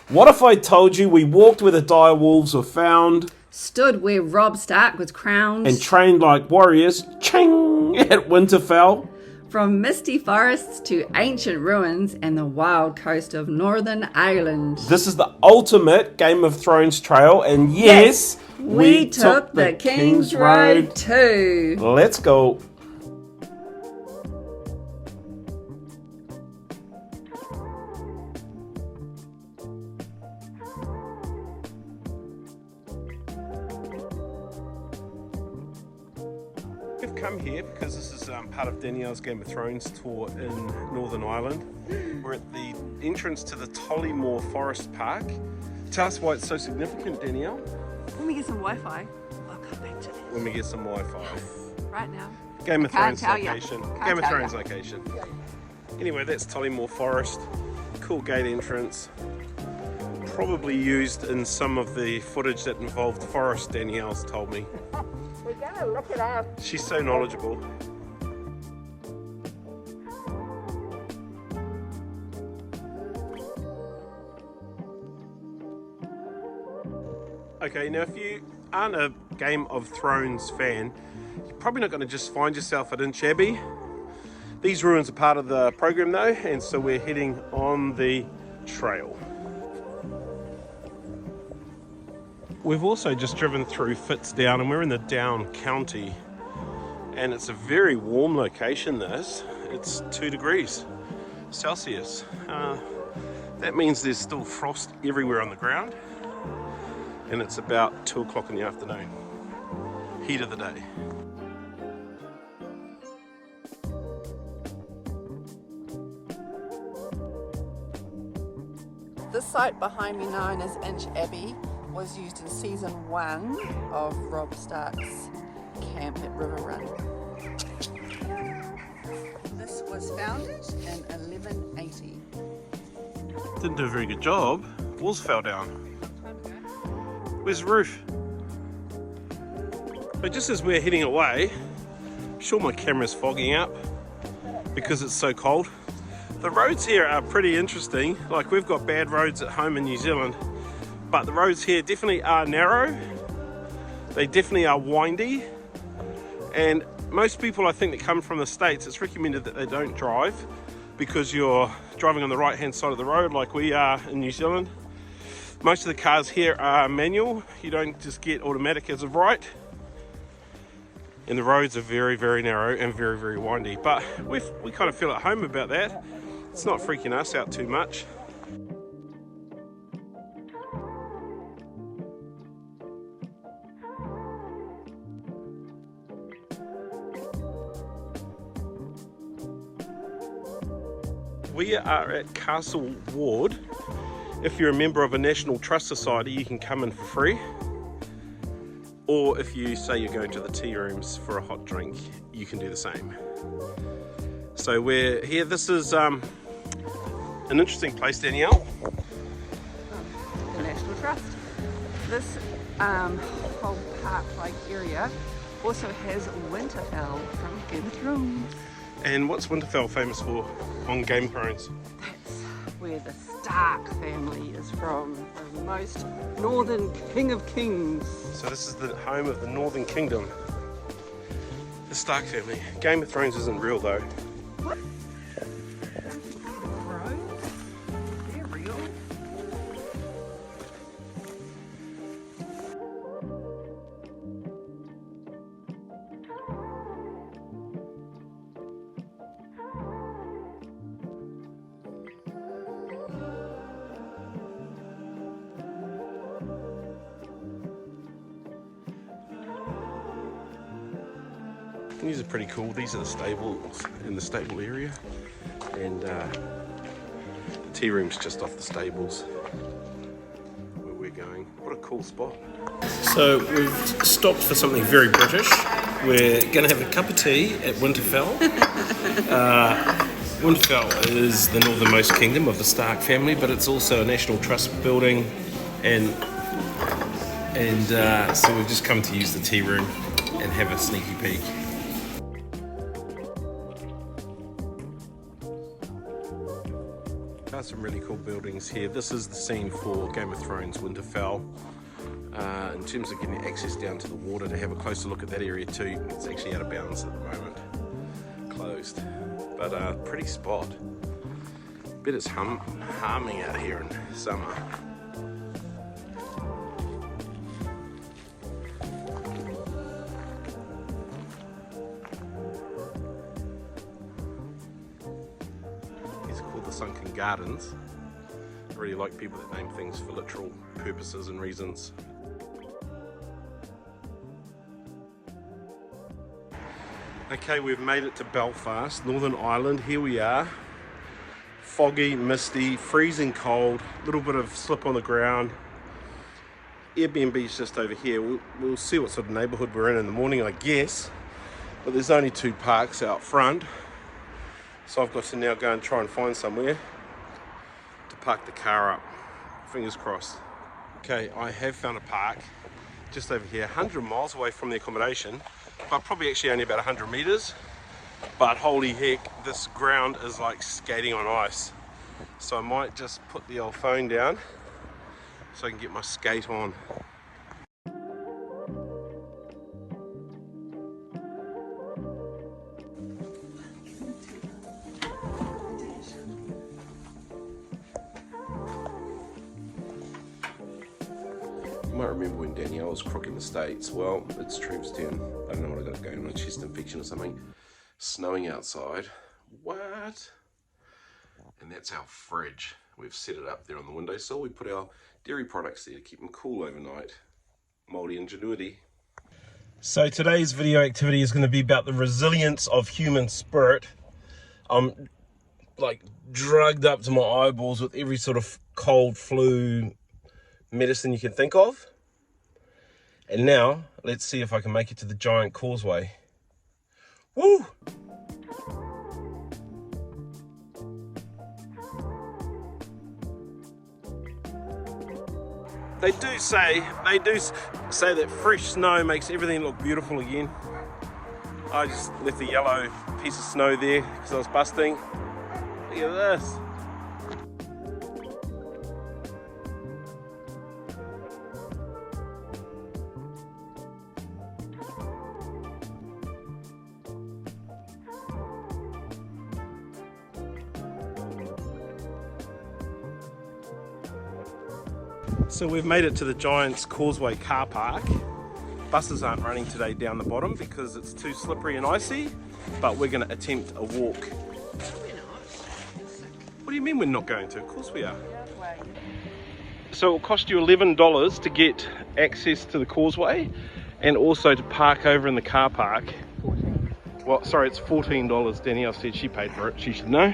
What if I told you we walked where the direwolves were found Stood where Robb Stark was crowned. and trained like warriors, ching, at Winterfell? From misty forests to ancient ruins and the wild coast of Northern Ireland. This is the ultimate Game of Thrones trail, and yes, we took the King's Road too. Let's go. We've come here because this is part of Danielle's Game of Thrones tour in Northern Ireland. We're at the entrance to the Tollymore Forest Park. Tell us why it's so significant, Danielle. When we get some Wi-Fi, I'll come back to this. When we get some Wi-Fi. Right now. Game of Can't Thrones tell ya. location. Can't Game of tell Thrones ya. location. Anyway, that's Tollymore Forest. Cool gate entrance. Probably used in some of the footage that involved forest, Danielle's told me. We're gonna look it up. She's so knowledgeable. Okay, now if you aren't a Game of Thrones fan, you're probably not going to just find yourself at Inch Abbey. These ruins are part of the program though, and so we're heading on the trail. We've also just driven through Fittsdown, and we're in the Down County, and it's a very warm location. This, it's 2 degrees Celsius. That means there's still frost everywhere on the ground, and it's about 2 o'clock in the afternoon. Heat of the day. This site behind me, known as Inch Abbey, was used in season 1 of Robb Stark's camp at River Run. This was founded in 1180. Didn't do a very good job. Walls fell down. Where's the roof? But just as we're heading away, I'm sure my camera's fogging up because it's so cold. The roads here are pretty interesting. Like, we've got bad roads at home in New Zealand, but the roads here definitely are narrow. They definitely are windy. And most people, I think, that come from the States, it's recommended that they don't drive because you're driving on the right hand side of the road like we are in New Zealand. Most of the cars here are manual. You don't just get automatic as of right. And the roads are very, very narrow and very, very windy. But we kind of feel at home about that. It's not freaking us out too much. We are at Castle Ward. If you're a member of a National Trust Society, you can come in for free. Or if you say you're going to the tea rooms for a hot drink, you can do the same. So we're here. This is an interesting place, Danielle. The National Trust. This whole park-like area also has Winterfell from Game of Thrones. And what's Winterfell famous for on Game of Thrones? That's where the Stark family is from, the most northern king of kings. So this is the home of the Northern Kingdom, the Stark family. Game of Thrones isn't real though. What? Thrones? They're real? These are pretty cool. These are the stables in the stable area, and the tea room's just off the stables where we're going. What a cool spot. So we've stopped for something very British. We're going to have a cup of tea at Winterfell. Winterfell is the northernmost kingdom of the Stark family, but it's also a National Trust building, and so we've just come to use the tea room and have a sneaky peek. some really cool buildings here. This is the scene for Game of Thrones Winterfell. In terms of getting access down to the water, to have a closer look at that area too, it's actually out of bounds at the moment, closed, but pretty spot. Bet it's harming out here in summer. These are called the Sunken Gardens. I really like people that name things for literal purposes and reasons. Okay, we've made it to Belfast, Northern Ireland. Here we are. Foggy, misty, freezing cold, a little bit of slip on the ground. Airbnb's just over here. We'll see what sort of neighbourhood we're in the morning, I guess. But there's only 2 parks out front. So I've got to now go and try and find somewhere to park the car up. Fingers crossed. Okay, I have found a park just over here, 100 miles away from the accommodation, but probably actually only about 100 meters. But holy heck, this ground is like skating on ice. So I might just put the old phone down so I can get my skate on. You might remember when Danielle was crooking the States. Well, it's Trevestown. I don't know what I got going on, chest infection or something. Snowing outside. What? And that's our fridge. We've set it up there on the windowsill. We put our dairy products there to keep them cool overnight. Moldy ingenuity. So today's video activity is going to be about the resilience of human spirit. I'm like drugged up to my eyeballs with every sort of cold, flu medicine you can think of. And now let's see if I can make it to the giant causeway. Woo! They do say that fresh snow makes everything look beautiful again. I just left a yellow piece of snow there because I was busting. Look at this. So we've made it to the Giant's Causeway car park. Buses aren't running today down the bottom because it's too slippery and icy, but we're going to attempt a walk. What do you mean we're not going to? Of course we are. So it will cost you $11 to get access to the causeway and also to park over in the car park. 14. Well, sorry, it's $14. Danielle said she paid for it. She should know.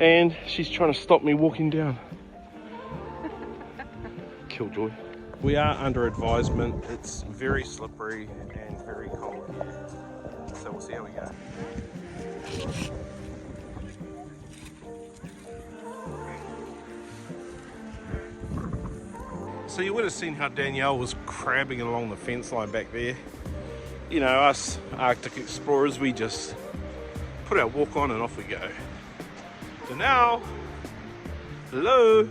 And she's trying to stop me walking down. Killjoy. We are under advisement. It's very slippery and very cold here. So we'll see how we go. So you would have seen how Danielle was crabbing along the fence line back there. You know, us Arctic explorers, we just put our walk on and off we go. So now, hello.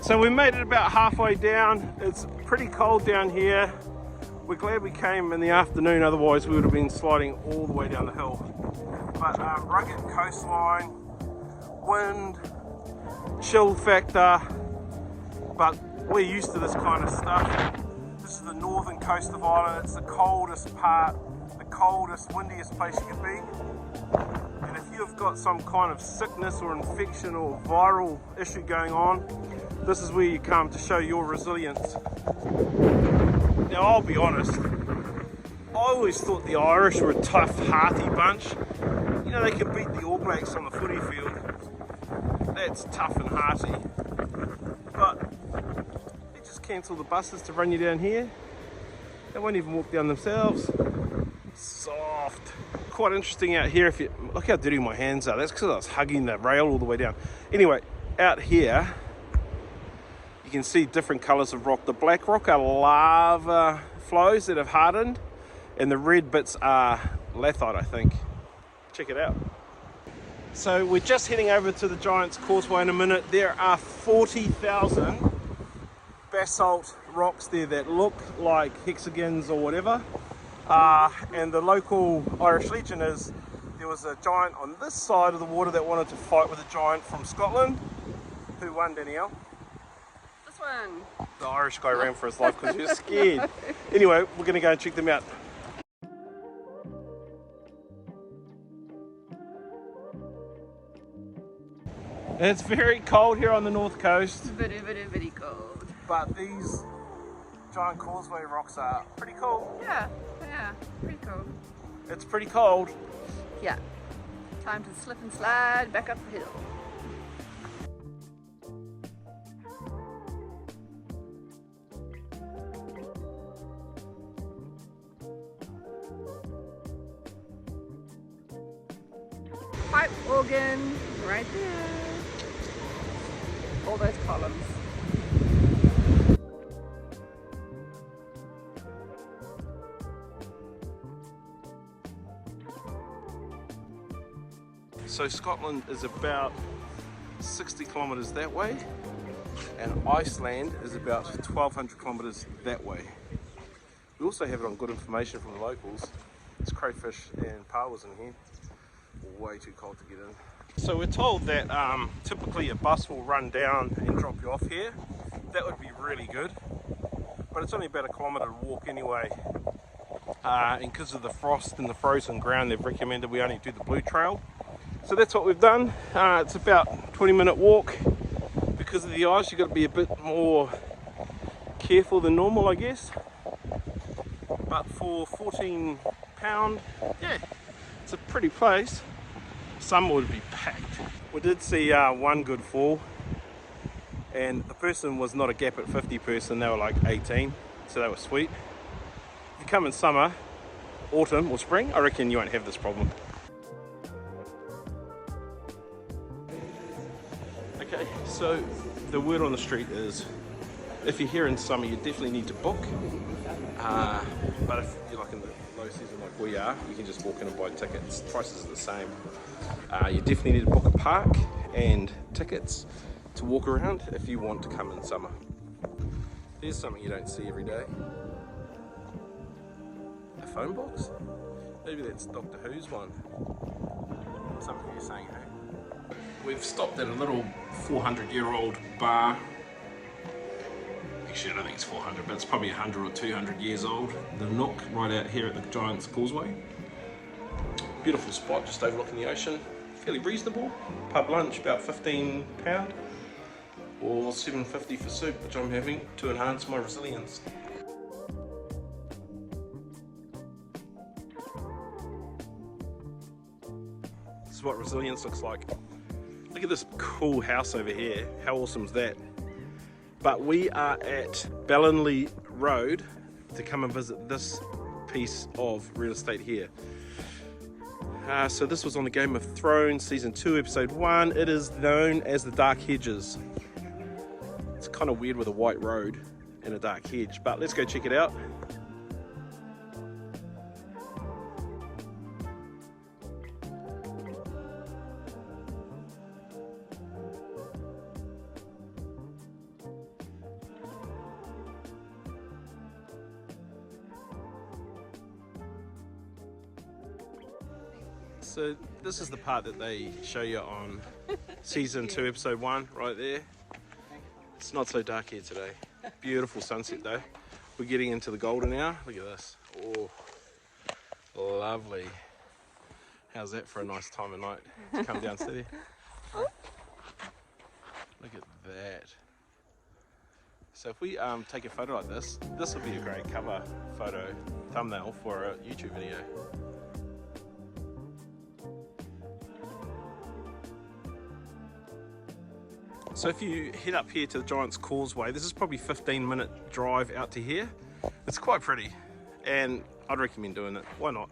So we made it about halfway down. It's pretty cold down here. We're glad we came in the afternoon, otherwise we would have been sliding all the way down the hill. But rugged coastline, wind, chill factor, but we're used to this kind of stuff. This is the northern coast of Ireland. It's the coldest part, the coldest, windiest place you could be. And if you've got some kind of sickness or infection or viral issue going on, this is where you come to show your resilience. Now I'll be honest, I always thought the Irish were a tough, hearty bunch. You know, they could beat the All Blacks on the footy field. That's tough and hearty. But they just cancel the buses to run you down here. They won't even walk down themselves. Soft. Quite interesting out here. If you look how dirty my hands are. That's because I was hugging the rail all the way down. Anyway, out here you can see different colors of rock. The black rock are lava flows that have hardened, and the red bits are lathite, I think. Check it out. So we're just heading over to the Giant's Causeway in a minute. There are 40,000 basalt rocks there that look like hexagons or whatever. And the local Irish legend is there was a giant on this side of the water that wanted to fight with a giant from Scotland. Who won, Danielle? This one. The Irish guy ran for his life because he was scared. Anyway, we're going to go and check them out. It's very cold here on the north coast. Very, very, very cold. But these giant causeway rocks are pretty cool. Yeah, pretty cool. It's pretty cold. Yeah. Time to slip and slide back up the hill. Pipe organ right there. All those columns. So Scotland is about 60 kilometres that way, and Iceland is about 1,200 kilometres that way. We also have it on good information from the locals. There's crayfish and pawas in here. Way too cold to get in. So we're told that typically a bus will run down and drop you off here. That would be really good, but it's only about a kilometre walk anyway. And because of the frost and the frozen ground, they've recommended we only do the blue trail. So that's what we've done. It's about a 20-minute walk. Because of the ice, you've got to be a bit more careful than normal, I guess. But for £14, yeah, it's a pretty place. Summer would be packed. We did see one good fall, and the person was not a gap at 50 person, they were like 18, so they were sweet. If you come in summer, autumn or spring, I reckon you won't have this problem. Okay, so the word on the street is if you're here in summer, you definitely need to book. But if you're like in the low season like we are, you can just walk in and buy tickets. Prices are the same. You definitely need to book a park and tickets to walk around if you want to come in summer. There's something you don't see every day. A phone box? Maybe that's Doctor Who's one. Something you're saying, hey? We've stopped at a little 400-year-old bar. Actually, I don't think it's 400, but it's probably 100 or 200 years old. The Nook, right out here at the Giant's Causeway. Beautiful spot, just overlooking the ocean. Fairly reasonable. Pub lunch, about £15 or $7.50 for soup, which I'm having to enhance my resilience. This is what resilience looks like. Look at this cool house over here. How awesome is that? But we are at Ballynley Road to come and visit this piece of real estate here. So this was on the Game of Thrones season 2 episode 1. It is known as the Dark Hedges. It's kind of weird with a white road and a dark hedge, but let's go check it out. So this is the part that they show you on season 2 episode 1 right there. It's not so dark here today. Beautiful sunset though. We're getting into the golden hour. Look at this. Oh, lovely. How's that for a nice time of night to come down city? Look at that. So if we take a photo like this, this will be a great cover photo thumbnail for a YouTube video. So if you head up here to the Giant's Causeway, this is probably a 15-minute drive out to here. It's quite pretty, and I'd recommend doing it. Why not?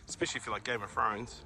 Especially if you like Game of Thrones.